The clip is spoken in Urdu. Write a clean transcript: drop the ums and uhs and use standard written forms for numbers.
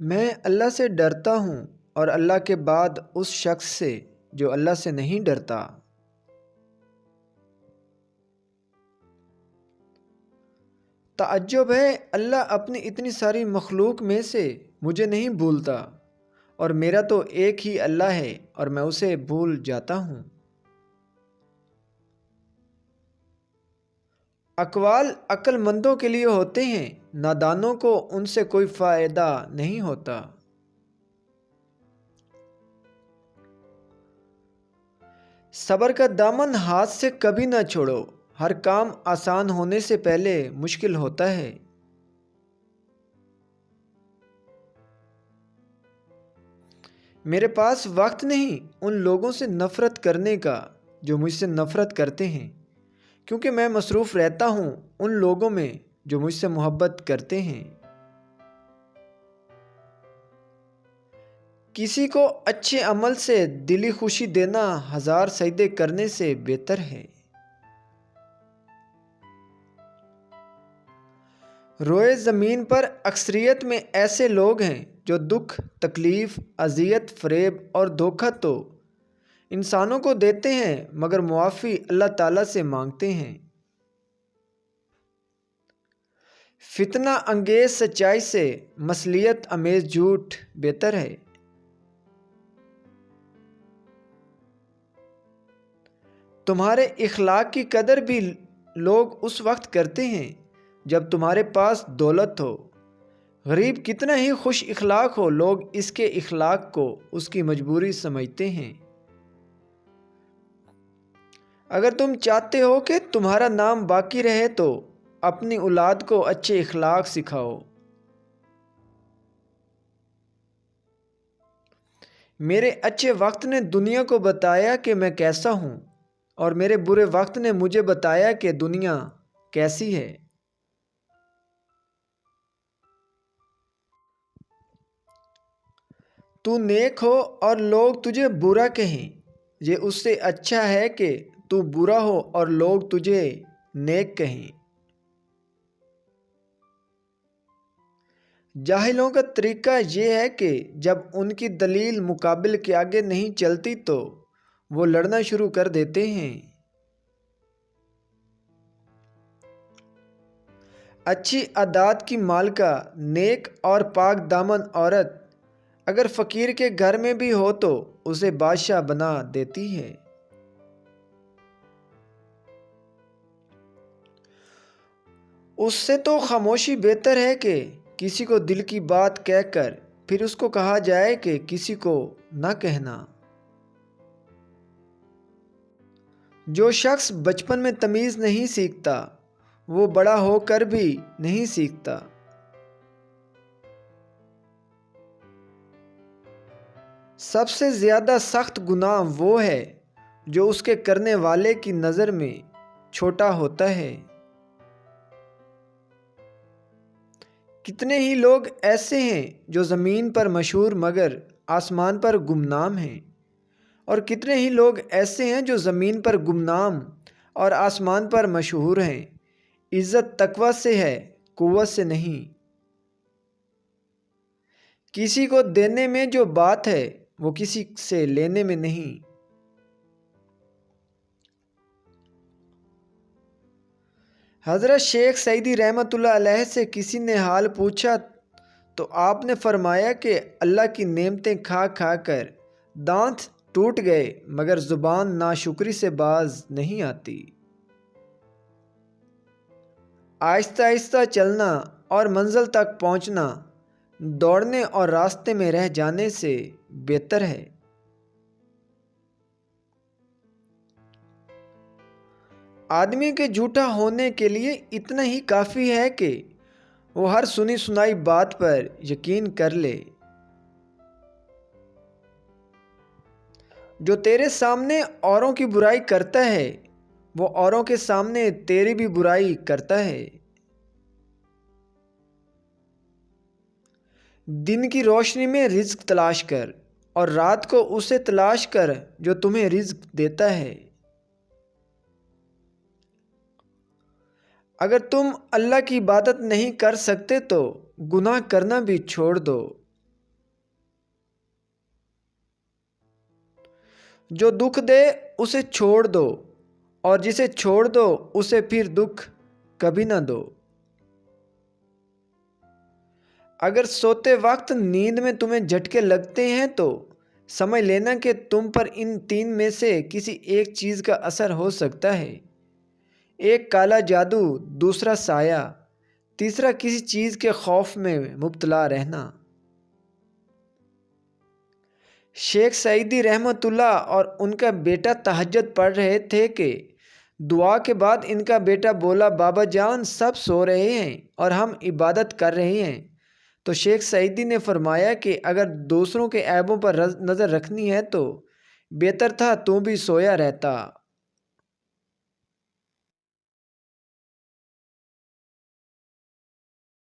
میں اللہ سے ڈرتا ہوں اور اللہ کے بعد اس شخص سے جو اللہ سے نہیں ڈرتا۔ تعجب ہے، اللہ اپنی اتنی ساری مخلوق میں سے مجھے نہیں بھولتا، اور میرا تو ایک ہی اللہ ہے اور میں اسے بھول جاتا ہوں۔ اقوال عقل مندوں کے لیے ہوتے ہیں، نادانوں کو ان سے کوئی فائدہ نہیں ہوتا۔ صبر کا دامن ہاتھ سے کبھی نہ چھوڑو، ہر کام آسان ہونے سے پہلے مشکل ہوتا ہے۔ میرے پاس وقت نہیں ان لوگوں سے نفرت کرنے کا جو مجھ سے نفرت کرتے ہیں، کیونکہ میں مصروف رہتا ہوں ان لوگوں میں جو مجھ سے محبت کرتے ہیں۔ کسی کو اچھے عمل سے دلی خوشی دینا 1000 سجدے کرنے سے بہتر ہے۔ روئے زمین پر اکثریت میں ایسے لوگ ہیں جو دکھ، تکلیف، اذیت، فریب اور دھوکہ تو انسانوں کو دیتے ہیں مگر معافی اللہ تعالیٰ سے مانگتے ہیں۔ فتنہ انگیز سچائی سے مصلیت امیز جھوٹ بہتر ہے۔ تمہارے اخلاق کی قدر بھی لوگ اس وقت کرتے ہیں جب تمہارے پاس دولت ہو۔ غریب کتنا ہی خوش اخلاق ہو، لوگ اس کے اخلاق کو اس کی مجبوری سمجھتے ہیں۔ اگر تم چاہتے ہو کہ تمہارا نام باقی رہے تو اپنی اولاد کو اچھے اخلاق سکھاؤ۔ میرے اچھے وقت نے دنیا کو بتایا کہ میں کیسا ہوں، اور میرے برے وقت نے مجھے بتایا کہ دنیا کیسی ہے۔ تو نیک ہو اور لوگ تجھے برا کہیں، یہ اس سے اچھا ہے کہ تو برا ہو اور لوگ تجھے نیک کہیں۔ جاہلوں کا طریقہ یہ ہے کہ جب ان کی دلیل مقابل کے آگے نہیں چلتی تو وہ لڑنا شروع کر دیتے ہیں۔ اچھی عادات کی مالکہ، نیک اور پاک دامن عورت اگر فقیر کے گھر میں بھی ہو تو اسے بادشاہ بنا دیتی ہے۔ اس سے تو خاموشی بہتر ہے کہ کسی کو دل کی بات کہہ کر پھر اس کو کہا جائے کہ کسی کو نہ کہنا۔ جو شخص بچپن میں تمیز نہیں سیکھتا وہ بڑا ہو کر بھی نہیں سیکھتا۔ سب سے زیادہ سخت گناہ وہ ہے جو اس کے کرنے والے کی نظر میں چھوٹا ہوتا ہے۔ کتنے ہی لوگ ایسے ہیں جو زمین پر مشہور مگر آسمان پر گمنام ہیں، اور کتنے ہی لوگ ایسے ہیں جو زمین پر گمنام اور آسمان پر مشہور ہیں۔ عزت تقوی سے ہے، قوت سے نہیں۔ کسی کو دینے میں جو بات ہے وہ کسی سے لینے میں نہیں۔ حضرت شیخ سعدی رحمۃ اللہ علیہ سے کسی نے حال پوچھا تو آپ نے فرمایا کہ اللہ کی نعمتیں کھا کھا کر دانت ٹوٹ گئے مگر زبان ناشکری سے باز نہیں آتی۔ آہستہ آہستہ چلنا اور منزل تک پہنچنا دوڑنے اور راستے میں رہ جانے سے بہتر ہے۔ آدمی کے جھوٹا ہونے کے لیے اتنا ہی کافی ہے کہ وہ ہر سنی سنائی بات پر یقین کر لے۔ جو تیرے سامنے اوروں کی برائی کرتا ہے وہ اوروں کے سامنے تیری بھی برائی کرتا ہے۔ دن کی روشنی میں رزق تلاش کر اور رات کو اسے تلاش کر جو تمہیں رزق دیتا ہے۔ اگر تم اللہ کی عبادت نہیں کر سکتے تو گناہ کرنا بھی چھوڑ دو۔ جو دکھ دے اسے چھوڑ دو، اور جسے چھوڑ دو اسے پھر دکھ کبھی نہ دو۔ اگر سوتے وقت نیند میں تمہیں جھٹکے لگتے ہیں تو سمجھ لینا کہ تم پر ان تین میں سے کسی ایک چیز کا اثر ہو سکتا ہے۔ ایک کالا جادو، دوسرا سایہ، تیسرا کسی چیز کے خوف میں مبتلا رہنا۔ شیخ سعیدی رحمۃ اللہ اور ان کا بیٹا تہجد پڑھ رہے تھے کہ دعا کے بعد ان کا بیٹا بولا، بابا جان سب سو رہے ہیں اور ہم عبادت کر رہے ہیں۔ تو شیخ سعیدی نے فرمایا کہ اگر دوسروں کے عیبوں پر نظر رکھنی ہے تو بہتر تھا تو بھی سویا رہتا۔